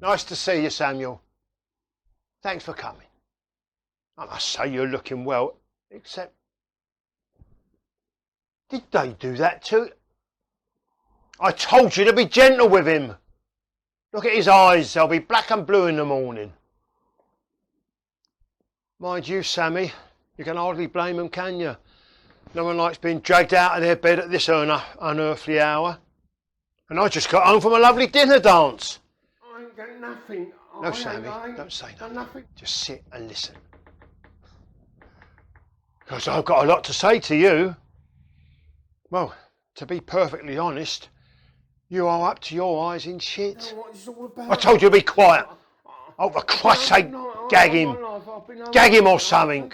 Nice to see you, Samuel. Thanks for coming. I must say you're looking well, except... Did they do that too? I told you to be gentle with him. Look at his eyes, they'll be black and blue in the morning. Mind you, Sammy, you can hardly blame them, can you? No one likes being dragged out of their bed at this unearthly hour. And I just got home from a lovely dinner dance. I ain't got nothing. No, Sammy, don't say nothing. Just sit and listen. Because I've got a lot to say to you. Well, to be perfectly honest, you are up to your eyes in shit. What is it all about? I told you to be quiet. Oh, for Christ's sake, gag him. Gag him or something.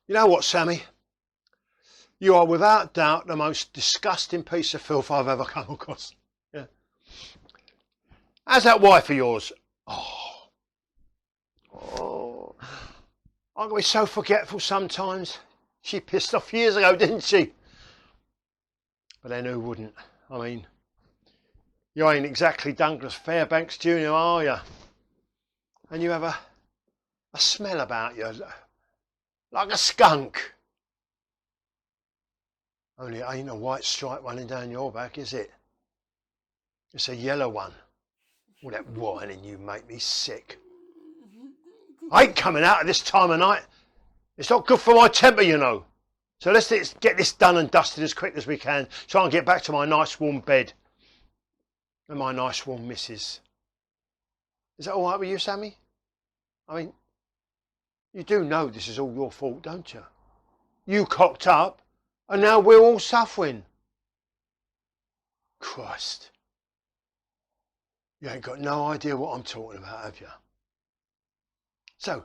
You know what, Sammy? You are without doubt the most disgusting piece of filth I've ever come across. Yeah. How's that wife of yours? Oh, I'm going to be so forgetful sometimes. She pissed off years ago, didn't she? But then who wouldn't? I mean, you ain't exactly Douglas Fairbanks Jr., are you? And you have a smell about you, like a skunk. Only it ain't a white stripe running down your back, is it? It's a yellow one. All that whining, you make me sick. I ain't coming out at this time of night. It's not good for my temper, you know. So let's get this done and dusted as quick as we can, so I can get back to my nice warm bed and my nice warm missus. Is that all right with you, Sammy? I mean, you do know this is all your fault, don't you? You cocked up, and now we're all suffering. Christ. You ain't got no idea what I'm talking about, have you? So,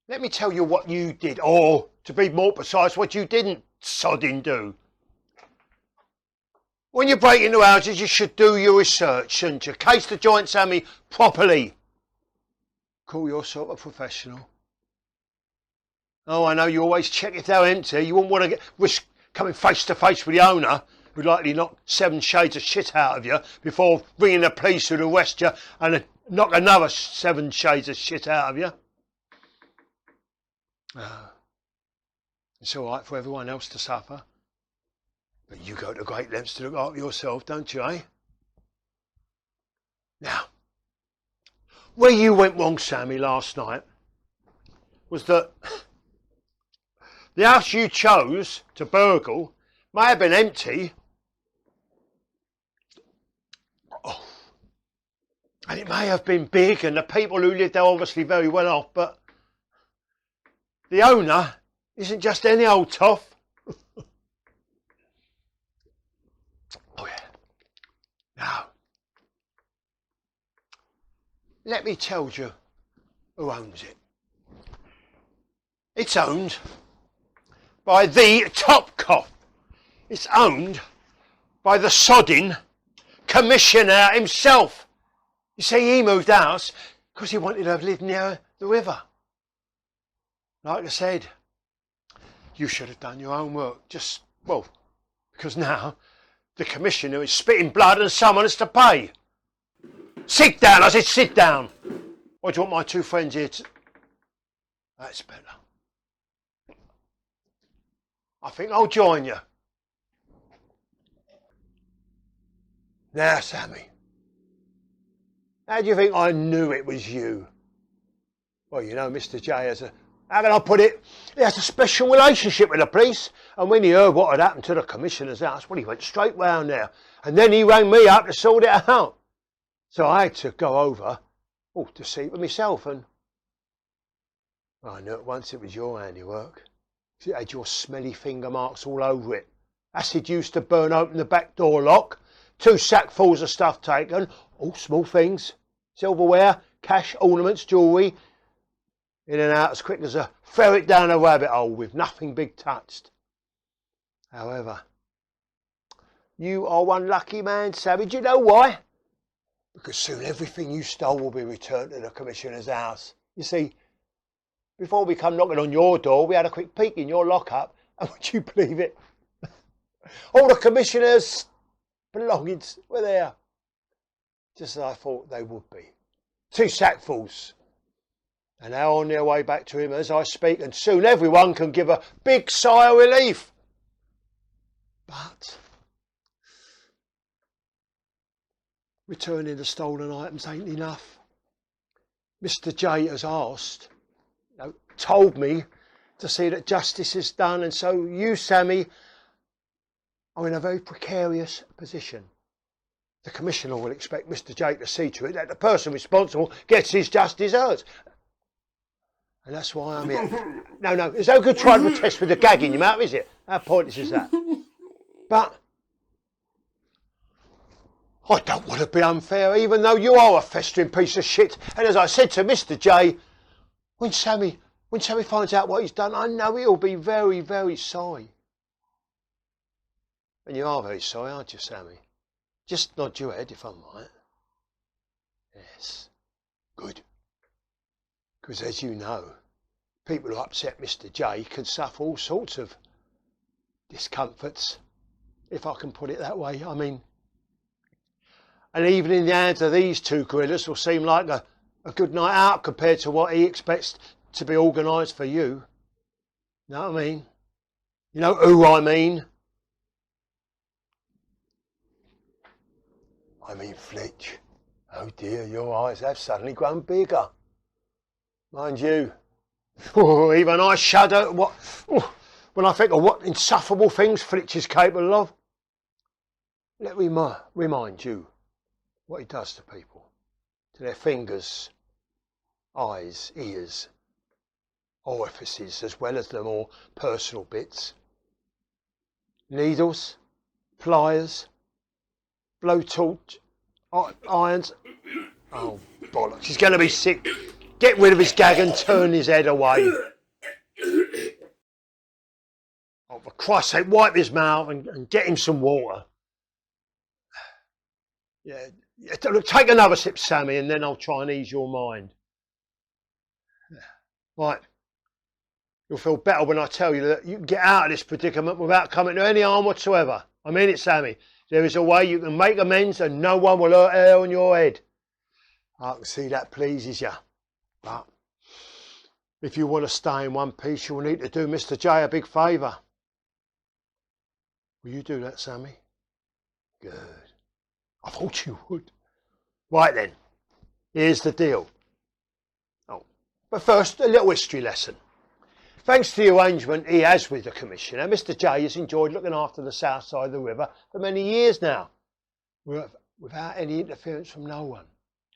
let me tell you what you did, or, to be more precise, what you didn't sodding do. When you break into houses, you should do your research, shouldn't you? Case the joint, Sammy, properly. Call yourself a professional. Oh, I know you always check if they're empty. You wouldn't want to risk coming face to face with the owner, who'd likely knock 7 shades of shit out of you before ringing the police who'd arrest you and knock another 7 shades of shit out of you. It's all right for everyone else to suffer. But you go to great lengths to look after yourself, don't you, eh? Now, where you went wrong, Sammy, last night was that the house you chose to burgle may have been empty. Oh, and it may have been big, and the people who lived there obviously very well off, but the owner isn't just any old toff. Oh yeah. Now, let me tell you who owns it. It's owned by the top cop. It's owned by the sodding commissioner himself. You see, he moved house because he wanted to live near the river. Like I said, you should have done your own work. Because now the commissioner is spitting blood and someone has to pay. Sit down, I said sit down. Or do you want my 2 friends here to... That's better. I think I'll join you. Now, Sammy, how do you think I knew it was you? Well, you know, Mr. J has how can I put it? He has a special relationship with the police. And when he heard what had happened to the commissioner's house, well, he went straight round there. And then he rang me up to sort it out. So I had to go over, to see it for myself. And I knew at once it was your handiwork. It had your smelly finger marks all over it. Acid used to burn open the back door lock. 2 sackfuls of stuff taken, all small things. Silverware, cash, ornaments, jewellery. In and out as quick as a ferret down a rabbit hole with nothing big touched. However, you are one lucky man, Sammy. Do you know why? Because soon everything you stole will be returned to the commissioner's house. You see, before we come knocking on your door, we had a quick peek in your lockup, and would you believe it? All the commissioners' belongings were there, just as I thought they would be. 2 sackfuls. And they're on their way back to him as I speak, and soon everyone can give a big sigh of relief. But returning the stolen items ain't enough. Mr. J has asked, told me to see that justice is done, and so you, Sammy, are in a very precarious position. The Commissioner will expect Mr. J to see to it that the person responsible gets his just desserts. And that's why I'm here. No, it's no good trying to protest with a gag in your mouth, is it? How pointless is that? But I don't want to be unfair, even though you are a festering piece of shit. And as I said to Mr. J, when Sammy finds out what he's done, I know he'll be very, very sorry. And you are very sorry, aren't you, Sammy? Just nod your head if I'm right. Yes, good. Because as you know, people who upset Mr. J can suffer all sorts of discomforts, if I can put it that way. I mean, and even in the hands of these 2 gorillas will seem like a good night out compared to what he expects to be organised for you. You know what I mean? You know who I mean? I mean Fletch. Oh dear, your eyes have suddenly grown bigger. Mind you, even I shudder when I think of what insufferable things Fletch is capable of. Let me remind you what he does to people, to their fingers, eyes, ears, orifices, as well as the more personal bits. Needles, pliers, blowtorch, irons. Oh, bollocks, he's going to be sick. Get rid of his gag and turn his head away. Oh, for Christ's sake, wipe his mouth and get him some water. Yeah, look, take another sip, Sammy, and then I'll try and ease your mind. Right. You'll feel better when I tell you that you can get out of this predicament without coming to any harm whatsoever. I mean it, Sammy. There is a way you can make amends and no one will hurt a hair on your head. I can see that pleases you. But if you want to stay in one piece, you'll need to do Mr. J a big favour. Will you do that, Sammy? Good. I thought you would. Right then, here's the deal. Oh, but first, a little history lesson. Thanks to the arrangement he has with the Commissioner, Mr. J has enjoyed looking after the south side of the river for many years now, without any interference from no one.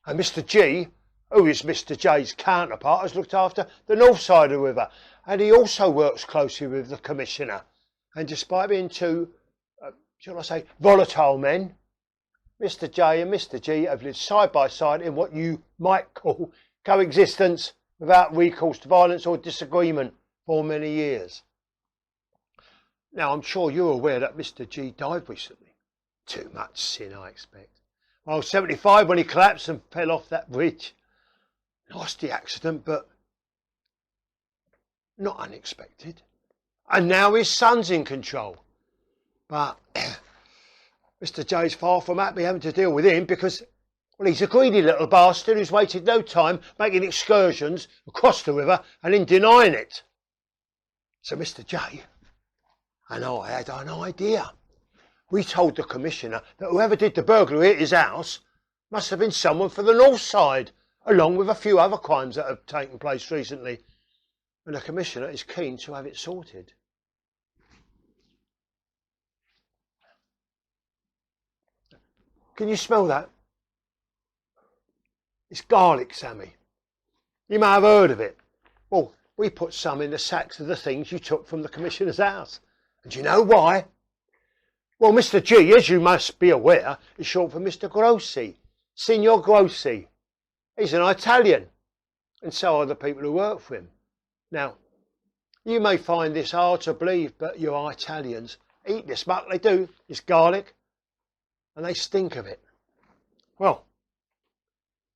And Mr. G, who is Mr. J's counterpart, has looked after the north side of the river, and he also works closely with the Commissioner. And despite being 2, shall I say, volatile men, Mr. J and Mr. G have lived side by side in what you might call coexistence without recourse to violence or disagreement for many years. Now, I'm sure you're aware that Mr. G died recently. Too much sin, I expect. I was 75 when he collapsed and fell off that bridge. Nasty accident, but not unexpected. And now his son's in control. But Mr. J's far from happy having to deal with him because, well, he's a greedy little bastard who's wasted no time making excursions across the river and then denying it. So Mr. J and I had an idea. We told the Commissioner that whoever did the burglary at his house must have been someone for the north side, along with a few other crimes that have taken place recently. And the Commissioner is keen to have it sorted. Can you smell that? It's garlic, Sammy. You may have heard of it. Well, we put some in the sacks of the things you took from the Commissioner's house. And do you know why? Well, Mr. G, as you must be aware, is short for Mr. Grossi, Signor Grossi. He's an Italian, and so are the people who work for him. Now, you may find this hard to believe, but your Italians eat this muck, they do. It's garlic, and they stink of it. Well,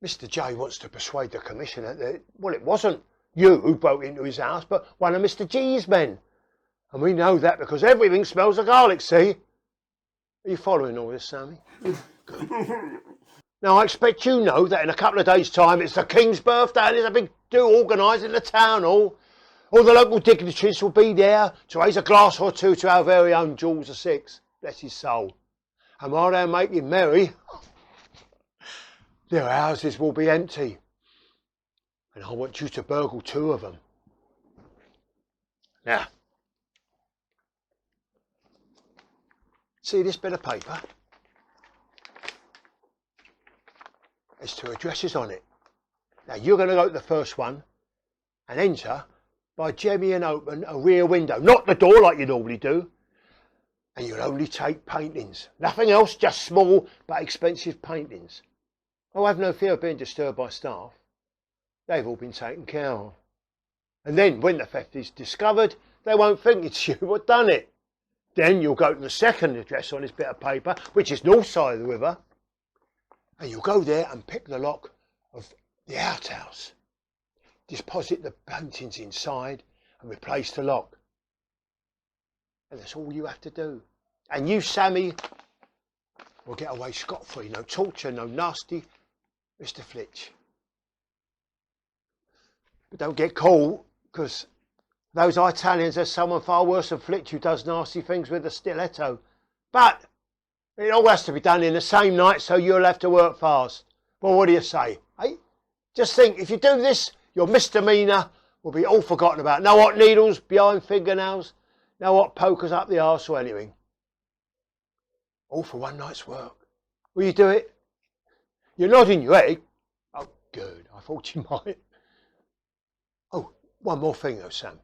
Mr. J wants to persuade the Commissioner that, well, it wasn't you who broke into his house, but one of Mr. G's men. And we know that because everything smells of garlic, see? Are you following all this, Sammy? Now, I expect you know that in a couple of days' time it's the King's birthday and there's a big do organised in the town hall. All the local dignitaries will be there to raise a glass or two to our very own George VI, bless his soul. And while they're making merry, their houses will be empty. And I want you to burgle 2 of them. Now, see this bit of paper? There's 2 addresses on it. Now you're going to go to the first one and enter by jemmying and open a rear window, not the door like you normally do. And you'll only take paintings, nothing else, just small but expensive paintings. Oh, have no fear of being disturbed by staff. They've all been taken care of. And then when the theft is discovered, they won't think it's you what done it. Then you'll go to the second address on this bit of paper, which is north side of the river, and you'll go there and pick the lock of the outhouse. Deposit the paintings inside and replace the lock. And that's all you have to do. And you, Sammy, will get away scot-free. No torture, no nasty Mr. Flitch. But don't get caught, because those Italians are someone far worse than Flitch who does nasty things with a stiletto. But it all has to be done in the same night, so you'll have to work fast. Well, what do you say? Eh? Just think, if you do this, your misdemeanour will be all forgotten about. No hot needles behind fingernails, no hot pokers up the arse or anything. All for one night's work. Will you do it? You're nodding your head. Oh, good. I thought you might. Oh, one more thing though, Sam.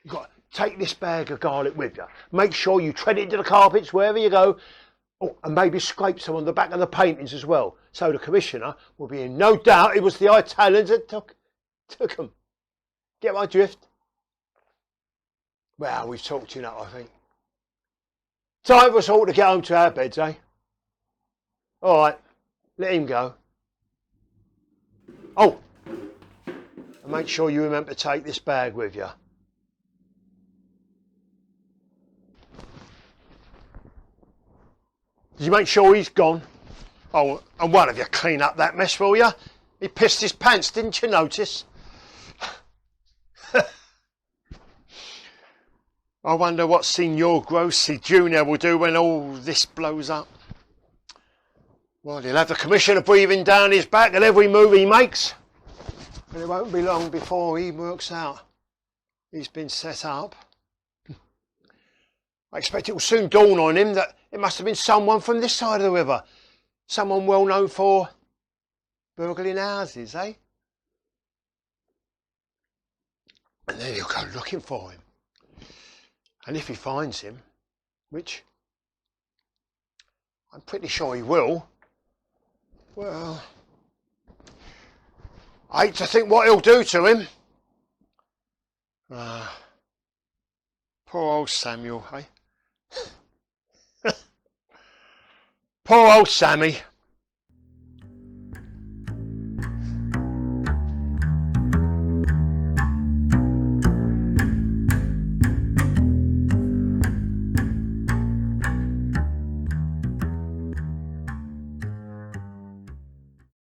You've got to take this bag of garlic with you. Make sure you tread it into the carpets wherever you go. Oh, and maybe scrape some on the back of the paintings as well. So the commissioner will be in no doubt it was the Italians that took them. Get my drift? Well, we've talked enough, I think. Time for us all to get home to our beds, eh? All right, let him go. Oh, and make sure you remember to take this bag with you. Did you make sure he's gone? Oh, and one of you clean up that mess, will you? He pissed his pants, didn't you notice? I wonder what Signor Grossi Jr. will do when all this blows up. Well, he'll have the commissioner breathing down his back at every move he makes. And it won't be long before he works out he's been set up. I expect it will soon dawn on him that it must have been someone from this side of the river. Someone well known for burgling houses, eh? And then he'll go looking for him. And if he finds him, which I'm pretty sure he will, well, I hate to think what he'll do to him. Poor old Samuel, eh? Poor old Sammy.